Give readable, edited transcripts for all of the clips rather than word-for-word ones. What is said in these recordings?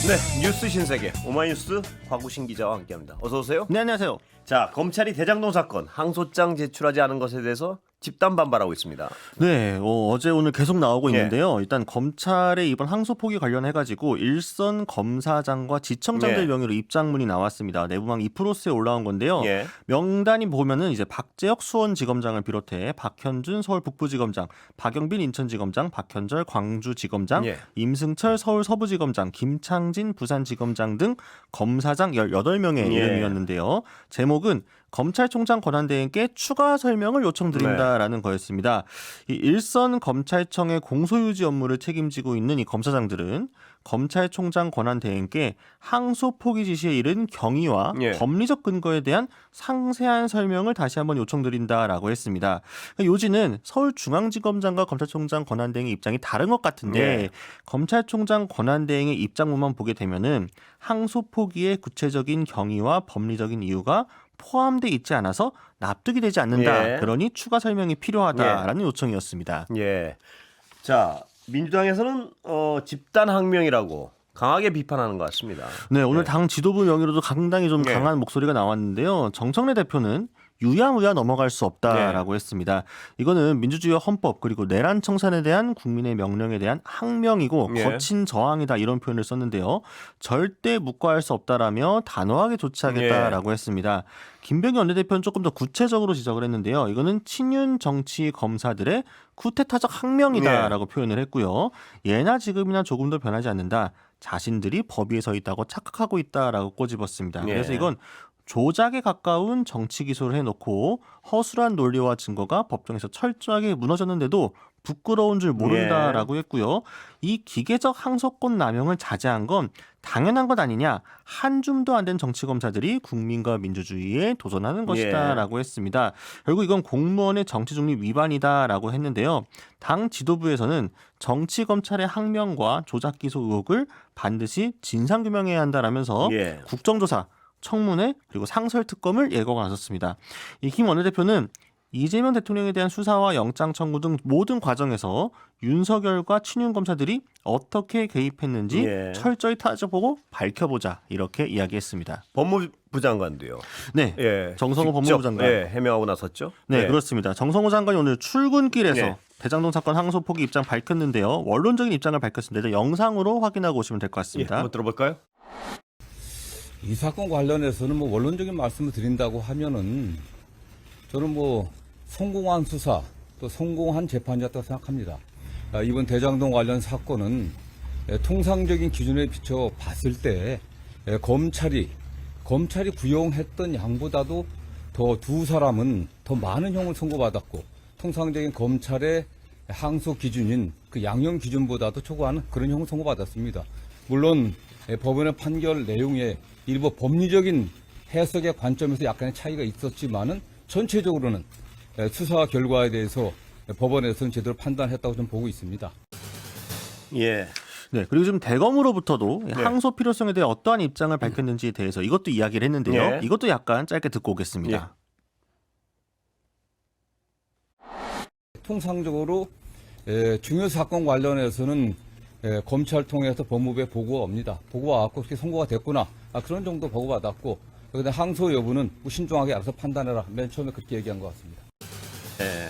네, 뉴스 신세계 오마이뉴스 곽우신 기자와 함께합니다. 어서 오세요. 네, 안녕하세요. 자, 검찰이 대장동 사건 항소장 제출하지 않은 것에 대해서 집단 반발하고 있습니다. 네, 어제 오늘 계속 나오고 예. 있는데요. 일단 검찰의 이번 항소 포기 관련해가지고 일선 검사장과 지청장들 예. 명의로 입장문이 나왔습니다. 내부망 2%에 올라온 건데요. 예. 명단이 보면은 이제 박재혁 수원지검장을 비롯해 박현준 서울 북부지검장, 박영빈 인천지검장, 박현절 광주지검장, 예. 임승철 서울 서부지검장, 김창진 부산지검장 등 검사장 18명의 예. 이름이었는데요. 제목은 검찰총장 권한대행께 추가 설명을 요청드린다라는 거였습니다. 이 일선 검찰청의 공소유지 업무를 책임지고 있는 이 검사장들은 검찰총장 권한대행께 항소 포기 지시에 이른 경위와 예. 법리적 근거에 대한 상세한 설명을 다시 한번 요청드린다라고 했습니다. 그러니까 요지는 서울중앙지검장과 검찰총장 권한대행의 입장이 다른 것 같은데 예. 검찰총장 권한대행의 입장문만 보게 되면은 항소 포기의 구체적인 경위와 법리적인 이유가 포함돼 있지 않아서 납득이 되지 않는다. 예. 그러니 추가 설명이 필요하다라는 요청이었습니다. 예. 자, 민주당에서는 집단 항명이라고 강하게 비판하는 것 같습니다. 네, 오늘 예. 당 지도부 명의로도 상당히 좀 예. 강한 목소리가 나왔는데요. 정청래 대표는 유야무야 넘어갈 수 없다라고 했습니다. 이거는 민주주의와 헌법 그리고 내란 청산에 대한 국민의 명령에 대한 항명이고 예. 거친 저항이다 이런 표현을 썼는데요. 절대 묵과할 수 없다라며 단호하게 조치하겠다라고 했습니다. 김병기 원내대표는 조금 더 구체적으로 지적을 했는데요. 이거는 친윤 정치 검사들의 쿠데타적 항명이다라고 표현을 했고요. 예나 지금이나 조금 더 변하지 않는다. 자신들이 법 위에 서 있다고 착각하고 있다라고 꼬집었습니다. 예. 그래서 이건 조작에 가까운 정치 기소를 해놓고 허술한 논리와 증거가 법정에서 철저하게 무너졌는데도 부끄러운 줄 모른다라고 했고요. 이 기계적 항소권 남용을 자제한 건 당연한 것 아니냐. 한 줌도 안 된 정치검사들이 국민과 민주주의에 도전하는 것이다라고 했습니다. 결국 이건 공무원의 정치 중립 위반이다라고 했는데요. 당 지도부에서는 정치검찰의 항명과 조작 기소 의혹을 반드시 진상규명해야 한다라면서 예. 국정조사 청문회 그리고 상설특검을 예고가 나섰습니다. 이 김 원내대표는 이재명 대통령에 대한 수사와 영장 청구 등 모든 과정에서 윤석열과 친윤 검사들이 어떻게 개입했는지 예. 철저히 따져보고 밝혀보자 이렇게 이야기했습니다. 법무부 장관도요. 네, 예. 정성호 직접, 법무부 장관. 예, 해명하고 나섰죠. 네, 예. 그렇습니다. 정성호 장관이 오늘 출근길에서 예. 대장동 사건 항소 포기 입장 밝혔는데요. 원론적인 입장을 밝혔습니다. 영상으로 확인하고 오시면 될 것 예, 같습니다. 한번 들어볼까요? 이 사건 관련해서는 뭐 원론적인 말씀을 드린다고 하면은 저는 뭐 성공한 수사 또 성공한 재판이었다고 생각합니다. 이번 대장동 관련 사건은 통상적인 기준에 비춰 봤을 때 검찰이 구형했던 양보다도 더 두 사람은 더 많은 형을 선고받았고 통상적인 검찰의 항소 기준인 그 양형 기준보다도 초과하는 그런 형을 선고받았습니다. 물론 법원의 판결 내용에 일부 법리적인 해석의 관점에서 약간의 차이가 있었지만은 전체적으로는 수사 결과에 대해서 법원에서는 제대로 판단했다고 좀 보고 있습니다. 예. 네, 그리고 지금 대검으로부터도 네. 항소 필요성에 대해 어떠한 입장을 밝혔는지에 대해서 이것도 이야기를 했는데요. 예. 이것도 약간 짧게 듣고 오겠습니다. 통상적으로 중요 사건 관련해서는 검찰 통해서 법무부에 보고가 옵니다. 보고가 왔고 그렇게 선고가 됐구나. 그런 정도 보고받았고 그다음에 항소 여부는 신중하게 알아서 판단해라. 맨 처음에 그렇게 얘기한 것 같습니다. 예.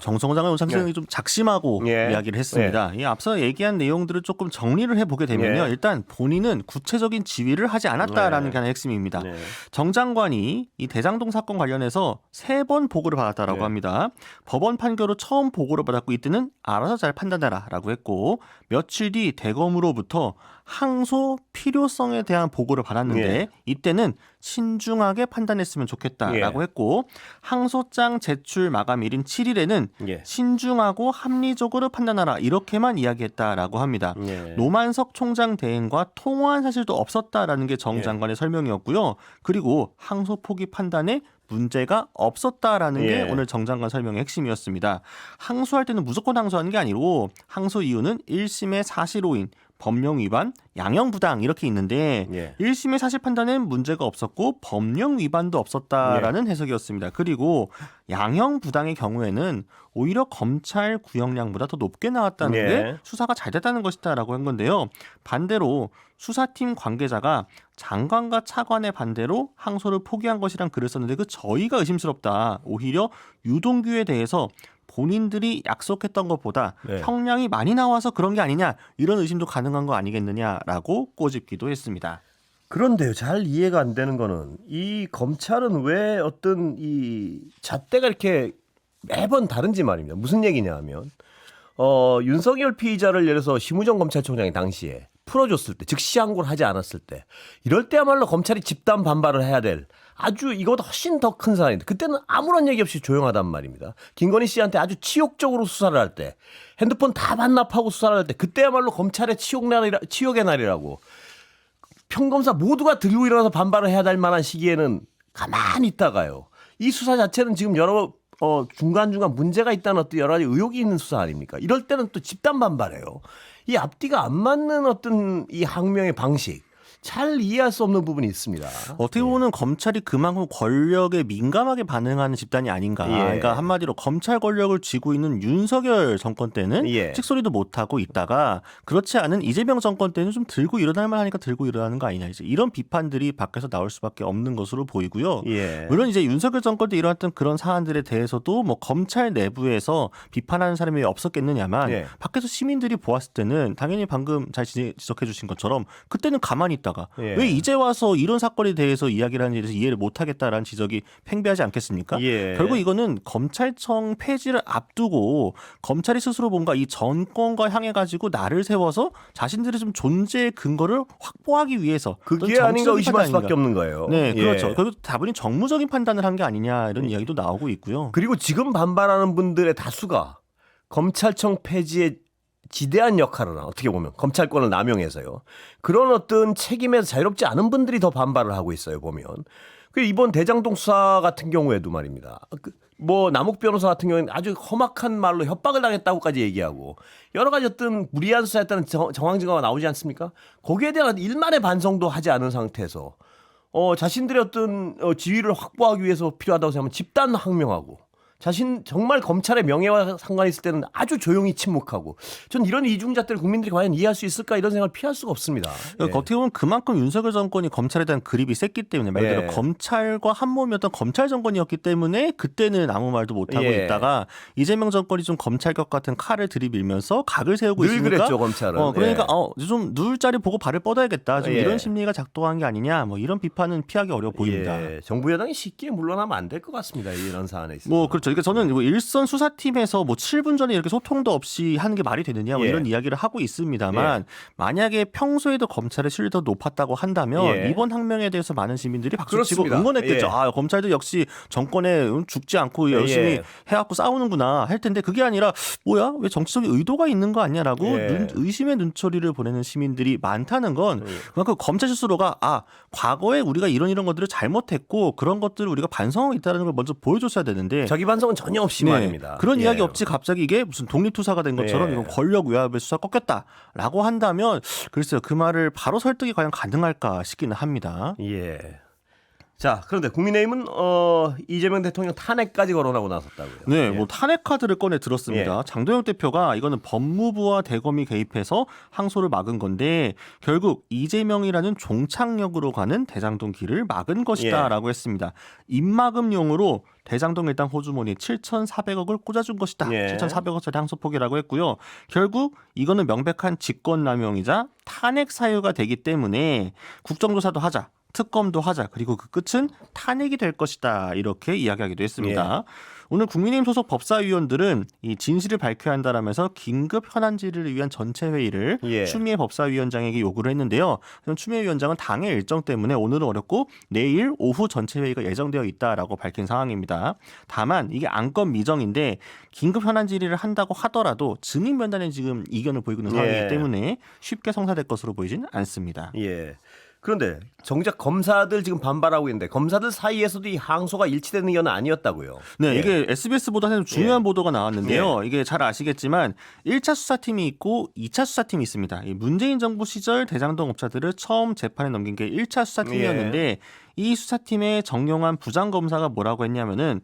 정성호 장관은 상당히 예. 좀 작심하고 예. 이야기를 했습니다. 이 앞서 얘기한 내용들을 조금 정리를 해보게 되면요. 예. 일단 본인은 구체적인 지휘를 하지 않았다라는 게 하나 핵심입니다. 네. 정 장관이 이 대장동 사건 관련해서 3번 보고를 받았다라고 네. 합니다. 법원 판결 후 처음 보고를 받았고 이때는 알아서 잘 판단해라라고 했고 며칠 뒤 대검으로부터 항소 필요성에 대한 보고를 받았는데 예. 이때는 신중하게 판단했으면 좋겠다라고 예. 했고 항소장 제출 마감일인 7일에는 예. 신중하고 합리적으로 판단하라 이렇게만 이야기했다라고 합니다. 예. 노만석 총장 대행과 통화한 사실도 없었다라는 게 정 예. 장관의 설명이었고요. 그리고 항소 포기 판단에 문제가 없었다라는 예. 게 오늘 정 장관 설명의 핵심이었습니다. 항소할 때는 무조건 항소하는 게 아니고 항소 이유는 1심의 사실 오인, 법령 위반, 양형 부당 이렇게 있는데 예. 1심의 사실 판단엔 문제가 없었고 법령 위반도 없었다라는 해석이었습니다. 그리고 양형 부당의 경우에는 오히려 검찰 구형량보다 더 높게 나왔다는 예. 게 수사가 잘 됐다는 것이다라고 한 건데요. 반대로 수사팀 관계자가 장관과 차관의 반대로 항소를 포기한 것이란 글을 썼는데 그 저희가 의심스럽다. 오히려 유동규에 대해서 본인들이 약속했던 것보다 네. 형량이 많이 나와서 그런 게 아니냐 이런 의심도 가능한 거 아니겠느냐라고 꼬집기도 했습니다. 그런데요, 잘 이해가 안 되는 거는 이 검찰은 왜 어떤 이 잣대가 이렇게 매번 다른지 말입니다. 무슨 얘기냐 하면 윤석열 피의자를 예를 들어서 심우정 검찰총장이 당시에 풀어줬을 때, 즉시 항고를 하지 않았을 때, 이럴 때야말로 검찰이 집단 반발을 해야 될 아주 이거보다 훨씬 더 큰 사안인데 그때는 아무런 얘기 없이 조용하단 말입니다. 김건희 씨한테 아주 치욕적으로 수사를 할 때, 핸드폰 다 반납하고 수사를 할 때 그때야말로 검찰의 치욕의 날이라고 평검사 모두가 들고 일어나서 반발을 해야 될 만한 시기에는 가만히 있다가요. 이 수사 자체는 지금 여러 중간중간 문제가 있다는 어떤 여러 가지 의혹이 있는 수사 아닙니까? 이럴 때는 또 집단 반발해요. 이 앞뒤가 안 맞는 어떤 이 항명의 방식. 잘 이해할 수 없는 부분이 있습니다. 어떻게 보면 검찰이 그만큼 권력에 민감하게 반응하는 집단이 아닌가. 예. 그러니까 한마디로 검찰 권력을 쥐고 있는 윤석열 정권 때는 예. 찍소리도 못하고 있다가 그렇지 않은 이재명 정권 때는 좀 들고 일어날 만하니까 들고 일어나는 거 아니냐. 이제 이런 비판들이 밖에서 나올 수밖에 없는 것으로 보이고요. 예. 물론 이제 윤석열 정권 때 일어났던 그런 사안들에 대해서도 뭐 검찰 내부에서 비판하는 사람이 없었겠느냐만 예. 밖에서 시민들이 보았을 때는 당연히 방금 잘 지적해 주신 것처럼 그때는 가만히 있다가 예. 왜 이제 와서 이런 사건에 대해서 이야기를 하는 일에서 이해를 못하겠다라는 지적이 팽배하지 않겠습니까? 예. 결국 이거는 검찰청 폐지를 앞두고 검찰이 스스로 뭔가 이 정권과 향해 가지고 나를 세워서 자신들의 좀 존재의 근거를 확보하기 위해서 그게 어떤 아닌가 정치적인 의심할 판단인가. 수밖에 없는 거예요. 네, 예. 그렇죠. 결국 다분히 정무적인 판단을 한 게 아니냐 이런 이야기도 나오고 있고요. 그리고 지금 반발하는 분들의 다수가 검찰청 폐지에 지대한 역할을 하나 어떻게 보면 검찰권을 남용해서요. 그런 어떤 책임에서 자유롭지 않은 분들이 더 반발을 하고 있어요. 보면. 그 이번 대장동 수사 같은 경우에도 말입니다. 뭐 남욱 변호사 같은 경우에는 아주 험악한 말로 협박을 당했다고까지 얘기하고 여러 가지 어떤 무리한 수사였다는 정황 증거가 나오지 않습니까? 거기에 대한 일말의 반성도 하지 않은 상태에서 자신들의 어떤 지위를 확보하기 위해서 필요하다고 생각하면 집단 항명하고 자신 정말 검찰의 명예와 상관이 있을 때는 아주 조용히 침묵하고 전 이런 이중잣대를 국민들이 과연 이해할 수 있을까 이런 생각을 피할 수가 없습니다. 그러니까 어떻게 보면 그만큼 윤석열 정권이 검찰에 대한 그립이 셌기 때문에 말 그대로 예. 검찰과 한 몸이었던 검찰 정권이었기 때문에 그때는 아무 말도 못하고 예. 있다가 이재명 정권이 좀 검찰격 같은 칼을 들이밀면서 각을 세우고 늘 있으니까 그랬죠 검찰은. 그러니까 좀 누울 자리 보고 발을 뻗어야겠다. 좀 예. 이런 심리가 작동한 게 아니냐. 뭐 이런 비판은 피하기 어려워 보입니다. 예. 정부 여당이 쉽게 물러나면 안 될 것 같습니다. 이런 사안에 있어서. 뭐 그렇죠. 그러니까 저는 뭐 일선 수사팀에서 뭐 7분 전에 이렇게 소통도 없이 하는 게 말이 되느냐 뭐 예. 이런 이야기를 하고 있습니다만 만약에 평소에도 검찰의 신뢰가 더 높았다고 한다면 예. 이번 항명에 대해서 많은 시민들이 박수치고 그렇습니다. 응원했겠죠. 예. 아 검찰도 역시 정권에 죽지 않고 열심히 예. 해갖고 싸우는구나 할 텐데 그게 아니라 뭐야 왜 정치적인 의도가 있는 거 아니냐라고 예. 의심의 눈초리를 보내는 시민들이 많다는 건 그만큼 검찰 스스로가 과거에 우리가 이런 것들을 잘못했고 그런 것들을 우리가 반성하고 있다는 걸 먼저 보여줬어야 되는데 자기 반성은 전혀 없이 네. 말입니다. 그런 예. 이야기 없이 갑자기 이게 무슨 독립투사가 된 것처럼 예. 이건 권력 외압의 수사 꺾였다라고 한다면 글쎄요 그 말을 바로 설득이 과연 가능할까 싶기는 합니다. 예. 자, 그런데 국민의힘은 이재명 대통령 탄핵까지 거론하고 나섰다고요. 네, 예. 뭐 탄핵 카드를 꺼내 들었습니다. 장도영 대표가 이거는 법무부와 대검이 개입해서 항소를 막은 건데 결국 이재명이라는 종착역으로 가는 대장동 길을 막은 것이다라고 했습니다. 입막음용으로 대장동 일당 호주머니에 7,400억을 꽂아준 것이다. 예. 7,400억짜리 항소 포기라고 했고요. 결국 이거는 명백한 직권남용이자 탄핵 사유가 되기 때문에 국정조사도 하자. 특검도 하자. 그리고 그 끝은 탄핵이 될 것이다. 이렇게 이야기하기도 했습니다. 오늘 국민의힘 소속 법사위원들은 이 진실을 밝혀야 한다라면서 긴급 현안 질의를 위한 전체 회의를 예. 추미애 법사위원장에게 요구를 했는데요. 추미애 위원장은 당의 일정 때문에 오늘은 어렵고 내일 오후 전체 회의가 예정되어 있다라고 밝힌 상황입니다. 다만 이게 안건 미정인데 긴급 현안 질의를 한다고 하더라도 증인 면담에 지금 이견을 보이고 있는 상황이기 예. 때문에 쉽게 성사될 것으로 보이진 않습니다. 예. 그런데 정작 검사들 지금 반발하고 있는데 검사들 사이에서도 이 항소가 일치되는 의견은 아니었다고요. 네, 예. 이게 SBS보다는 중요한 예. 보도가 나왔는데요. 이게 잘 아시겠지만 1차 수사팀이 있고 2차 수사팀이 있습니다. 이 문재인 정부 시절 대장동 업자들을 처음 재판에 넘긴 게 1차 수사팀이었는데 이 수사팀의 정용환 부장검사가 뭐라고 했냐면은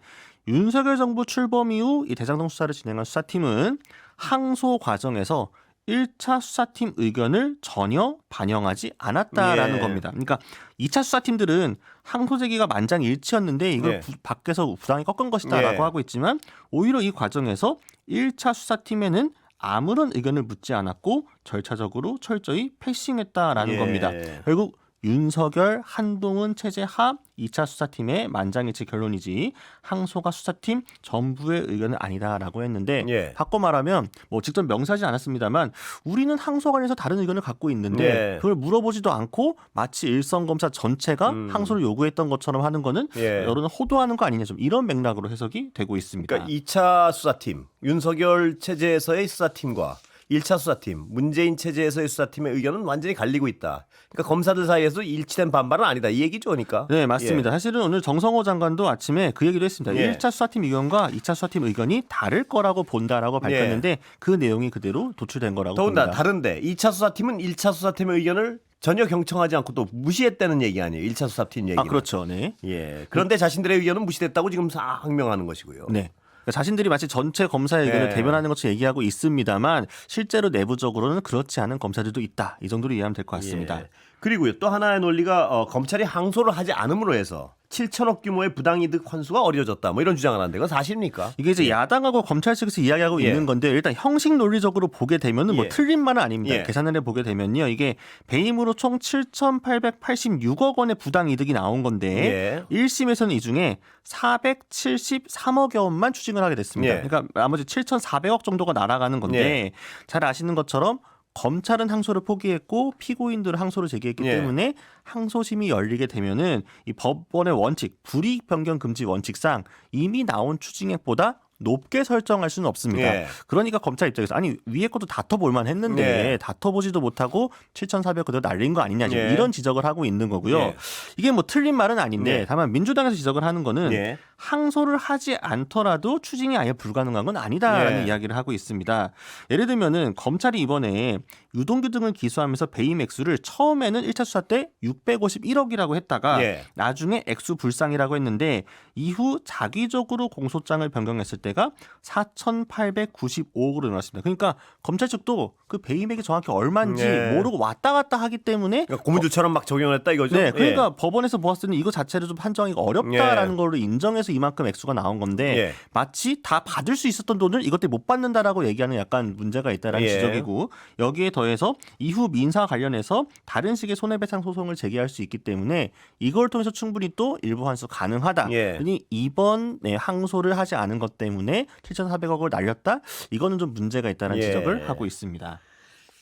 윤석열 정부 출범 이후 이 대장동 수사를 진행한 수사팀은 항소 과정에서 1차 수사팀 의견을 전혀 반영하지 않았다라는 예. 겁니다. 그러니까 2차 수사팀들은 항소 제기가 만장일치였는데 이걸 예. 밖에서 부당히 꺾은 것이다라고 예. 하고 있지만 오히려 이 과정에서 1차 수사팀에는 아무런 의견을 묻지 않았고 절차적으로 철저히 패싱했다라는 예. 겁니다. 결국 윤석열, 한동훈 체제 합 2차 수사팀의 만장일치 결론이지 항소가 수사팀 전부의 의견은 아니다라고 했는데 예. 바꿔 말하면 뭐 직접 명시하지 않았습니다만 우리는 항소 관련해서 다른 의견을 갖고 있는데 예. 그걸 물어보지도 않고 마치 일선 검사 전체가 항소를 요구했던 것처럼 하는 거는 예. 여론을 호도하는 거 아니냐 좀 이런 맥락으로 해석이 되고 있습니다. 그러니까 2차 수사팀, 윤석열 체제에서의 수사팀과 1차 수사팀, 문재인 체제에서의 수사팀의 의견은 완전히 갈리고 있다. 그러니까 검사들 사이에서 일치된 반발은 아니다. 이 얘기죠, 그러니까. 네, 맞습니다. 사실은 오늘 정성호 장관도 아침에 그 얘기도 했습니다. 예. 1차 수사팀 의견과 2차 수사팀 의견이 다를 거라고 본다라고 밝혔는데 그 내용이 그대로 도출된 거라고 더군다나 봅니다. 다른데 2차 수사팀은 1차 수사팀의 의견을 전혀 경청하지 않고 또 무시했다는 얘기 아니에요. 1차 수사팀 얘기는. 아, 그렇죠. 네. 예. 그런데 자신들의 의견은 무시됐다고 지금 항명하는 것이고요. 네. 그러니까 자신들이 마치 전체 검사의 의견을 네. 대변하는 것처럼 얘기하고 있습니다만 실제로 내부적으로는 그렇지 않은 검사들도 있다. 이 정도로 이해하면 될 것 같습니다. 예. 그리고요. 또 하나의 논리가 검찰이 항소를 하지 않음으로 해서 7천억 규모의 부당이득 환수가 어려졌다. 뭐 이런 주장을 하는데 그건 사실입니까? 이게 이제 야당하고 검찰 측에서 이야기하고 예. 있는 건데 일단 형식 논리적으로 보게 되면은 뭐 예. 틀린 말은 아닙니다. 예. 계산을 해보게 되면요. 이게 배임으로 총 7,886억 원의 부당이득이 나온 건데 예. 1심에서는 이 중에 473억여 원만 추징을 하게 됐습니다. 예. 그러니까 나머지 7,400억 정도가 날아가는 건데 잘 아시는 것처럼 검찰은 항소를 포기했고 피고인들은 항소를 제기했기 예. 때문에 항소심이 열리게 되면은 이 법원의 원칙 불이익 변경 금지 원칙상 이미 나온 추징액보다 높게 설정할 수는 없습니다. 예. 그러니까 검찰 입장에서 아니 위에 것도 다퉈볼만 했는데 예. 다퉈보지도 못하고 7,400 그대로 날린 거 아니냐 지금 예. 이런 지적을 하고 있는 거고요. 예. 이게 뭐 틀린 말은 아닌데 예. 다만 민주당에서 지적을 하는 거는 예. 항소를 하지 않더라도 추징이 아예 불가능한 건 아니다라는 예. 이야기를 하고 있습니다. 예를 들면은 검찰이 이번에 유동규 등을 기소하면서 배임 액수를 처음에는 1차 수사 때 651억이라고 했다가 예. 나중에 액수 불상이라고 했는데 이후 자기적으로 공소장을 변경했을 때가 4,895억으로 늘어났습니다. 그러니까 검찰 측도 그 배임액이 정확히 얼마인지 예. 모르고 왔다 갔다 하기 때문에 그러니까 고무줄처럼 막 적용을 했다 이거죠? 네, 그러니까 예. 법원에서 보았을 때는 이거 자체를 좀 판정하기가 어렵다라는 걸로 인정해서 이만큼 액수가 나온 건데 예. 마치 다 받을 수 있었던 돈을 이것 때문에 못 받는다라고 얘기하는 약간 문제가 있다라는 예. 지적이고 여기에 더해서 이후 민사 관련해서 다른 식의 손해배상 소송을 제기할 수 있기 때문에 이걸 통해서 충분히 또 일부 환수 가능하다. 예. 그러니 이번 항소를 하지 않은 것 때문에 7,400억을 날렸다. 이거는 좀 문제가 있다는 예. 지적을 하고 있습니다.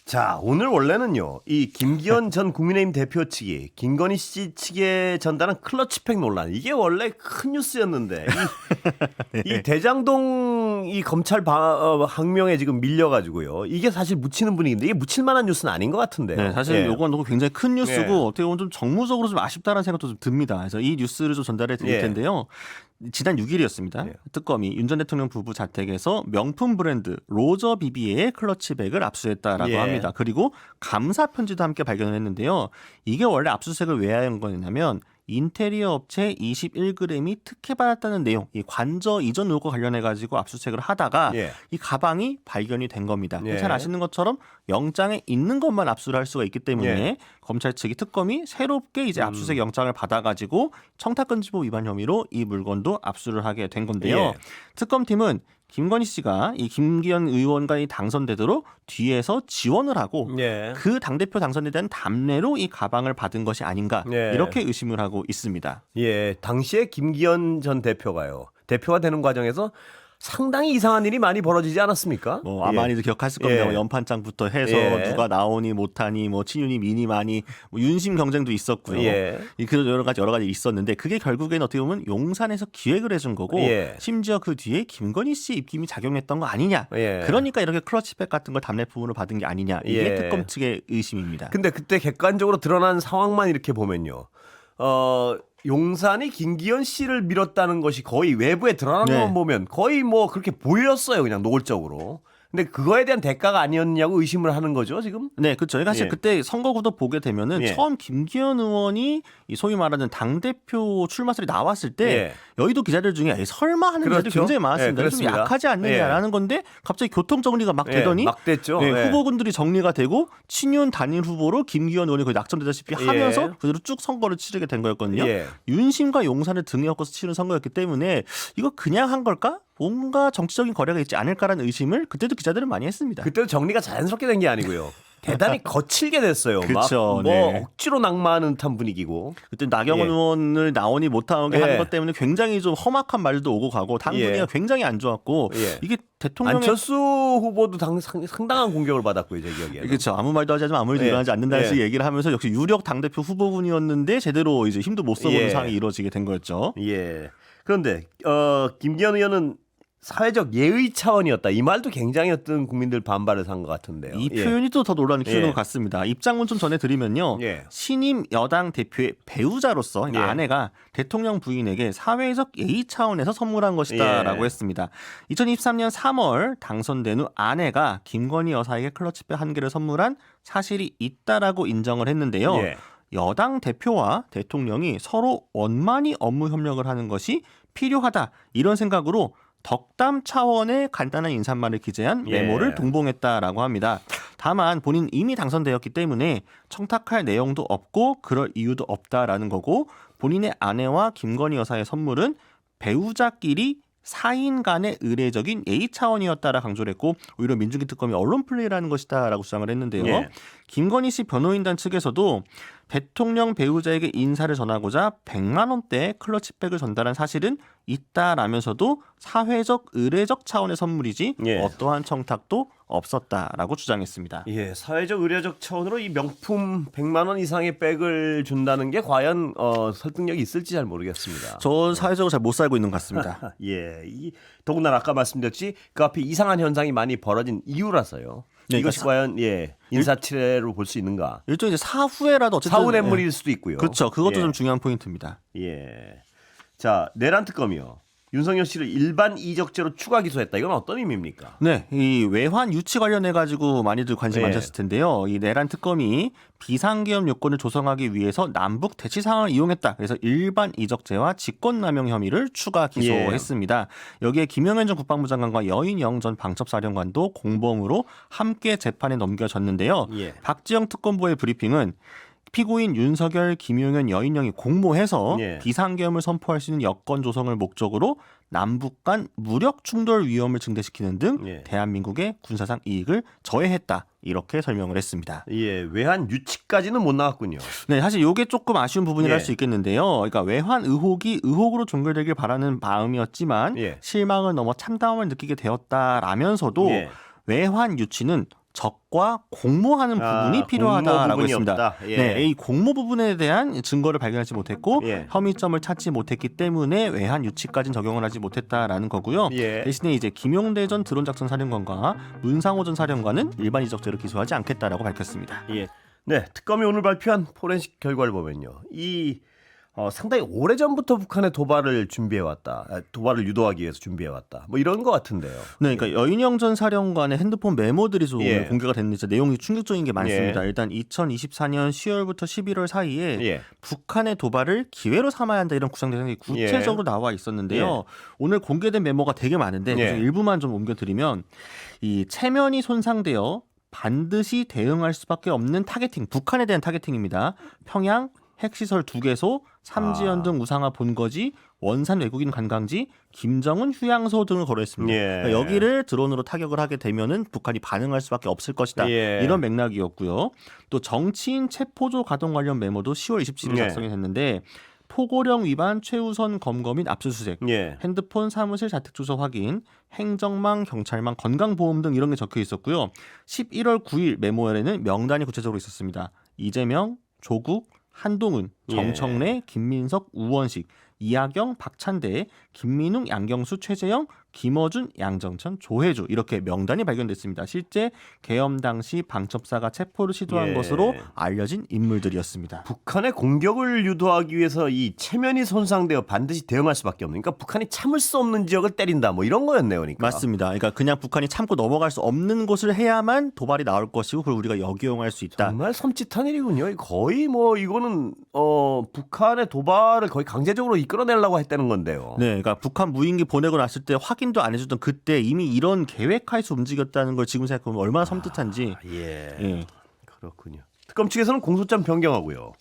자, 오늘 원래는요. 이 김기현 전 국민의힘 대표 측이 김건희 씨 측에 전달한 클러치팩 논란. 이게 원래 큰 뉴스였는데 이 대장동 이 검찰 항명에 지금 밀려가지고요. 이게 사실 묻히는 분위기인데 이게 묻힐 만한 뉴스는 아닌 것 같은데요. 네, 사실 예. 요건 굉장히 큰 뉴스고 예. 어떻게 보면 좀 정무적으로 좀 아쉽다는 생각도 좀 듭니다. 그래서 이 뉴스를 좀 전달해 드릴 예. 텐데요. 지난 6일이었습니다. 예. 특검이 윤 전 대통령 부부 자택에서 명품 브랜드 로저 비비의 클러치백을 압수했다라고 예. 합니다. 그리고 감사 편지도 함께 발견을 했는데요. 이게 원래 압수수색을 왜 한 거냐면 인테리어 업체 21g이 특혜받았다는 내용, 이 관저 이전 의혹과 관련해 가지고 압수수색을 하다가 예. 이 가방이 발견이 된 겁니다. 예. 잘 아시는 것처럼 영장에 있는 것만 압수를 할 수가 있기 때문에 예. 검찰 측이 특검이 새롭게 이제 압수수색 영장을 받아가지고 청탁금지법 위반 혐의로 이 물건도 압수를 하게 된 건데요. 예. 특검팀은 김건희 씨가 이 김기현 의원과 당선되도록 뒤에서 지원을 하고 예. 그 당대표 당선에 대한 답례로 이 가방을 받은 것이 아닌가 예. 이렇게 의심을 하고 있습니다. 예, 당시에 김기현 전 대표가요. 대표가 되는 과정에서 상당히 이상한 일이 많이 벌어지지 않았습니까? 많이들 기억하실 겁니다. 예. 연판장부터 해서 예. 누가 나오니 못하니 뭐 친윤이 미니 많이 뭐 윤심 경쟁도 있었고요. 예. 그런 여러 가지 있었는데 그게 결국에는 어떻게 보면 용산에서 기획을 해준 거고 예. 심지어 그 뒤에 김건희 씨 입김이 작용했던 거 아니냐. 예. 그러니까 이렇게 클러치백 같은 걸 답례품으로 받은 게 아니냐. 이게 예. 특검 측의 의심입니다. 근데 그때 객관적으로 드러난 상황만 이렇게 보면요. 용산이 김기현 씨를 밀었다는 것이 거의 외부에 드러난 네. 것만 보면 거의 뭐 그렇게 보였어요. 그냥 노골적으로. 근데 그거에 대한 대가가 아니었냐고 의심을 하는 거죠, 지금? 네, 그렇죠. 그러니까 사실 예. 그때 선거구도 보게 되면은 예. 처음 김기현 의원이 이 소위 말하는 당 대표 출마설이 나왔을 때 예. 여의도 기자들 중에 에이, 설마 하는 그렇죠. 기자들이 굉장히 많았습니다. 예, 좀 그렇습니다. 약하지 않느냐라는 건데 갑자기 교통 정리가 막 예, 되더니 막 됐죠. 네, 예. 후보군들이 정리가 되고 친윤 단일 후보로 김기현 의원이 거의 낙점되다시피 예. 하면서 그대로 쭉 선거를 치르게 된 거였거든요. 예. 윤심과 용산을 등에 업고서 치른 선거였기 때문에 이거 그냥 한 걸까? 뭔가 정치적인 거래가 있지 않을까라는 의심을 그때도 기자들은 많이 했습니다. 그때도 정리가 자연스럽게 된 게 아니고요. 대단히 거칠게 됐어요. 그쵸, 막 뭐 네. 억지로 낙마하는 듯한 분위기고. 그때 나경원 예. 의원을 나오니 못하게 예. 하는 것 때문에 굉장히 좀 험악한 말도 오고 가고 당 예. 분위기가 굉장히 안 좋았고 예. 이게 대통령의 안철수 후보도 상당한 공격을 받았고요, 제 기억에. 그렇죠. 아무 말도 하지 않으면 아무 일도 예. 일어나지 않는다는 예. 식의 얘기를 하면서 역시 유력 당대표 후보군이었는데 제대로 이제 힘도 못 써보는 예. 상황이 이루어지게 된 거였죠. 예. 그런데 김기현 의원은 사회적 예의 차원이었다. 이 말도 굉장히 어떤 국민들 반발을 산 것 같은데요. 이 예. 표현이 또 더 논란을 키우는 예. 것 같습니다. 입장문 좀 전해드리면요. 예. 신임 여당 대표의 배우자로서 그러니까 예. 아내가 대통령 부인에게 사회적 예의 차원에서 선물한 것이다라고 예. 했습니다. 2023년 3월 당선된 후 아내가 김건희 여사에게 클러치백 한 개를 선물한 사실이 있다라고 인정을 했는데요. 예. 여당 대표와 대통령이 서로 원만히 업무 협력을 하는 것이 필요하다. 이런 생각으로 덕담 차원의 간단한 인사말을 기재한 예. 메모를 동봉했다라고 합니다. 다만 본인 이미 당선되었기 때문에 청탁할 내용도 없고 그럴 이유도 없다라는 거고 본인의 아내와 김건희 여사의 선물은 배우자끼리 사인 간의 의례적인 예의 차원이었다라 강조를 했고 오히려 민중기 특검이 언론 플레이라는 것이다라고 주장을 했는데요. 예. 김건희 씨 변호인단 측에서도 대통령 배우자에게 인사를 전하고자 100만 원대 클러치백을 전달한 사실은 있다라면서도 사회적 의례적 차원의 선물이지 예. 어떠한 청탁도 없었다라고 주장했습니다. 예, 사회적 의례적 차원으로 이 명품 100만 원 이상의 백을 준다는 게 과연 설득력이 있을지 잘 모르겠습니다. 저 사회적으로 잘 못 살고 있는 것 같습니다. 예, 더군다나 아까 말씀드렸지 그 앞에 이상한 현상이 많이 벌어진 이유라서요. 네, 이것이 과연 인사치레로 볼 수 있는가? 일종의 이제 사후에라도 어쨌든 사후 뇌물일 수도 있고요. 그렇죠. 그것도 예. 좀 중요한 포인트입니다. 예. 자, 내란 특검이요. 윤석열 씨를 일반 이적죄로 추가 기소했다. 이건 어떤 의미입니까? 네, 이 외환 유치 관련해 가지고 많이들 관심 예. 많으셨을 텐데요. 이 내란 특검이 비상계엄 요건을 조성하기 위해서 남북 대치 상황을 이용했다. 그래서 일반 이적죄와 직권남용 혐의를 추가 기소했습니다. 여기에 김영현 전 국방부 장관과 여인영 전 방첩사령관도 공범으로 함께 재판에 넘겨졌는데요. 예. 박지영 특검보의 브리핑은 피고인 윤석열, 김용현, 여인영이 공모해서 예. 비상계엄을 선포할 수 있는 여건 조성을 목적으로 남북 간 무력 충돌 위험을 증대시키는 등 예. 대한민국의 군사상 이익을 저해했다. 이렇게 설명을 했습니다. 예, 외환 유치까지는 못 나왔군요. 네, 사실 이게 조금 아쉬운 부분이라 예. 할 수 있겠는데요. 그러니까 외환 의혹이 의혹으로 종결되길 바라는 마음이었지만 예. 실망을 넘어 참담함을 느끼게 되었다라면서도 예. 외환 유치는 적과 공모하는 부분이 필요하다라고 공모 부분이 했습니다. 없다. 예. 네, 이 공모 부분에 대한 증거를 발견하지 못했고 예. 혐의점을 찾지 못했기 때문에 외환 유치까지는 적용을 하지 못했다라는 거고요. 예. 대신에 이제 김용대 전 드론작전 사령관과 문상호 전 사령관은 일반 이적죄로 기소하지 않겠다라고 밝혔습니다. 예. 네, 특검이 오늘 발표한 포렌식 결과를 보면요. 상당히 오래전부터 북한의 도발을 준비해왔다. 도발을 유도하기 위해서 준비해왔다. 뭐 이런 것 같은데요. 네, 그러니까 여인영 전 사령관의 핸드폰 메모들이 좀 예. 오늘 공개가 됐는데 내용이 충격적인 게 많습니다. 예. 일단 2024년 10월부터 11월 사이에 예. 북한의 도발을 기회로 삼아야 한다 이런 구상 대상이 구체적으로 나와 있었는데요. 예. 오늘 공개된 메모가 되게 많은데 예. 그중 일부만 좀 옮겨드리면 이 체면이 손상되어 반드시 대응할 수밖에 없는 타겟팅, 북한에 대한 타겟팅입니다. 평양 핵시설 2개소, 삼지연 등 우상화 본거지, 원산 외국인 관광지, 김정은 휴양소 등을 거론했습니다. 예. 그러니까 여기를 드론으로 타격을 하게 되면은 북한이 반응할 수밖에 없을 것이다. 예. 이런 맥락이었고요. 또 정치인 체포조 가동 관련 메모도 10월 27일 예. 작성이 됐는데 포고령 위반 최우선 검거 및 압수수색, 예. 핸드폰 사무실 자택 주소 확인, 행정망, 경찰망, 건강보험 등 이런 게 적혀 있었고요. 11월 9일 메모에는 명단이 구체적으로 있었습니다. 이재명, 조국, 한동훈, 정청래, 김민석, 우원식, 이하경, 박찬대, 김민웅, 양경수, 최재형, 김어준, 양정천, 조혜주 이렇게 명단이 발견됐습니다. 실제 계엄 당시 방첩사가 체포를 시도한 것으로 알려진 인물들이었습니다. 북한의 공격을 유도하기 위해서 이 체면이 손상되어 반드시 대응할 수밖에 없는. 그러니까 북한이 참을 수 없는 지역을 때린다. 뭐 이런 거였네요. 그러니까. 맞습니다. 그러니까 그냥 북한이 참고 넘어갈 수 없는 곳을 해야만 도발이 나올 것이고 그걸 우리가 역이용할 수 있다. 정말 섬찟한 일이군요. 거의 뭐 이거는 북한의 도발을 거의 강제적으로 이끌어내려고 했다는 건데요. 네, 그러니까 북한 무인기 보내고 났을 때 확인도 안 해주던 그때 이미 이런 계획하에서 움직였다는 걸 지금 생각해보면 얼마나 섬뜩한지. 예. 그렇군요. 특검 측에서는 공소장 변경하고요.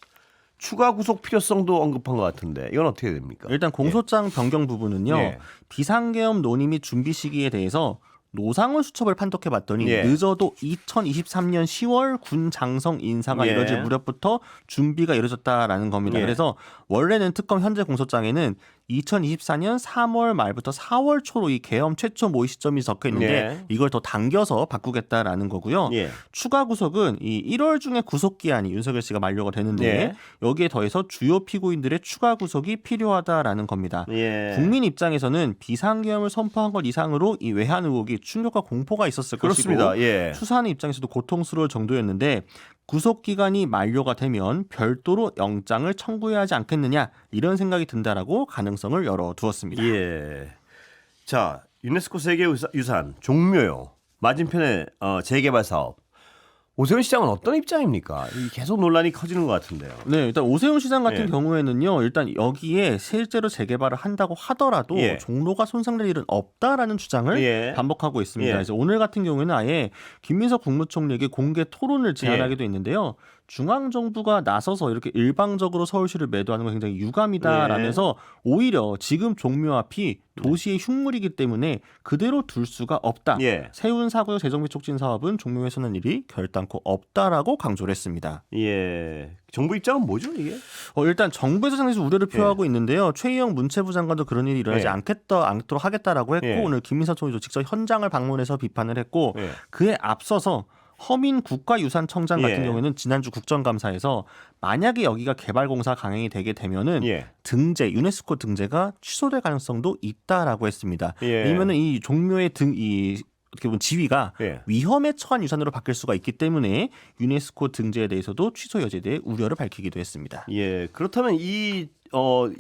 추가 구속 필요성도 언급한 것 같은데 이건 어떻게 됩니까? 일단 공소장 변경 부분은요. 예. 비상계엄 논의 및 준비 시기에 대해서 노상원 수첩을 판독해봤더니 늦어도 2023년 10월 군 장성 인사가 이뤄질 무렵부터 준비가 이루어졌다라는 겁니다. 그래서 원래는 특검 현재 공소장에는 2024년 3월 말부터 4월 초로 이 계엄 최초 모의 시점이 적혀 있는데 이걸 더 당겨서 바꾸겠다라는 거고요. 추가 구속은 이 1월 중에 구속 기한이 윤석열 씨가 만료가 되는데 여기에 더해서 주요 피고인들의 추가 구속이 필요하다라는 겁니다. 국민 입장에서는 비상계엄을 선포한 것 이상으로 이 외환 의혹이 충격과 공포가 있었을 그렇습니다. 것이고 추사하는 입장에서도 고통스러울 정도였는데 구속 기간이 만료가 되면 별도로 영장을 청구해야 하지 않겠느냐 이런 생각이 든다라고 가능성을 열어두었습니다. 자, 유네스코 세계유산 종묘요. 맞은편의 재개발 사업. 오세훈 시장은 어떤 입장입니까? 계속 논란이 커지는 것 같은데요. 네, 일단 오세훈 시장 같은 경우에는요, 일단 여기에 실제로 재개발을 한다고 하더라도 종로가 손상될 일은 없다라는 주장을 반복하고 있습니다. 그래서 오늘 같은 경우에는 아예 김민석 국무총리에게 공개 토론을 제안하기도 했는데요. 중앙정부가 나서서 이렇게 일방적으로 서울시를 매도하는 건 굉장히 유감이다라면서 오히려 지금 종묘 앞이 도시의 흉물이기 때문에 그대로 둘 수가 없다. 세운 사고역 재정비 촉진 사업은 종묘 훼손한 일이 결단코 없다라고 강조를 했습니다. 정부 입장은 뭐죠 이게? 일단 정부에서 상당히 우려를 표하고 있는데요. 최희영 문체부 장관도 그런 일이 일어나지 않도록 하겠다라고 했고 오늘 김민석 총리도 직접 현장을 방문해서 비판을 했고 그에 앞서서 허민 국가유산청장 같은 경우에는 지난주 국정감사에서 만약에 여기가 개발공사 강행이 되게 되면은 등재 유네스코 등재가 취소될 가능성도 있다라고 했습니다. 왜냐면은 이 종묘의 어떻게 보면 지위가 위험에 처한 유산으로 바뀔 수가 있기 때문에 유네스코 등재에 대해서도 취소 여지에 대해 우려를 밝히기도 했습니다. 그렇다면 이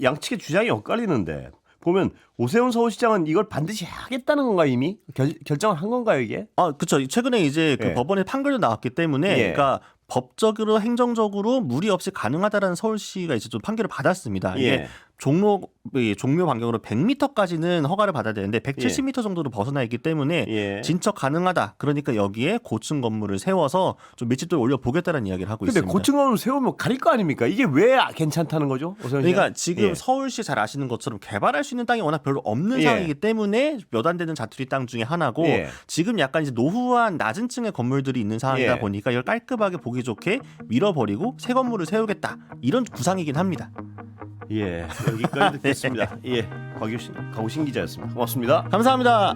양측의 주장이 엇갈리는데 보면 오세훈 서울시장은 이걸 반드시 하겠다는 건가 이미 결정을 한 건가요 이게? 그렇죠. 최근에 이제 그 법원의 판결도 나왔기 때문에, 그러니까 법적으로 행정적으로 무리 없이 가능하다라는 서울시가 이제 좀 판결을 받았습니다. 이게 종묘 반경으로 100m까지는 허가를 받아야 되는데 170m 정도로 벗어나 있기 때문에 진척 가능하다. 그러니까 여기에 고층 건물을 세워서 좀 밀집도를 올려 보겠다는 이야기를 하고 있습니다. 근데 고층 건물 세우면 가릴 거 아닙니까? 이게 왜 괜찮다는 거죠? 그러니까 지금 서울시 잘 아시는 것처럼 개발할 수 있는 땅이 워낙 별로 없는 상황이기 때문에 몇 안 되는 자투리 땅 중에 하나고 지금 약간 이제 노후한 낮은 층의 건물들이 있는 상황이다 보니까 이걸 깔끔하게 보기 좋게 밀어버리고 새 건물을 세우겠다 이런 구상이긴 합니다. 여기까지 듣겠습니다. 곽우신 기자였습니다. 고맙습니다. 감사합니다.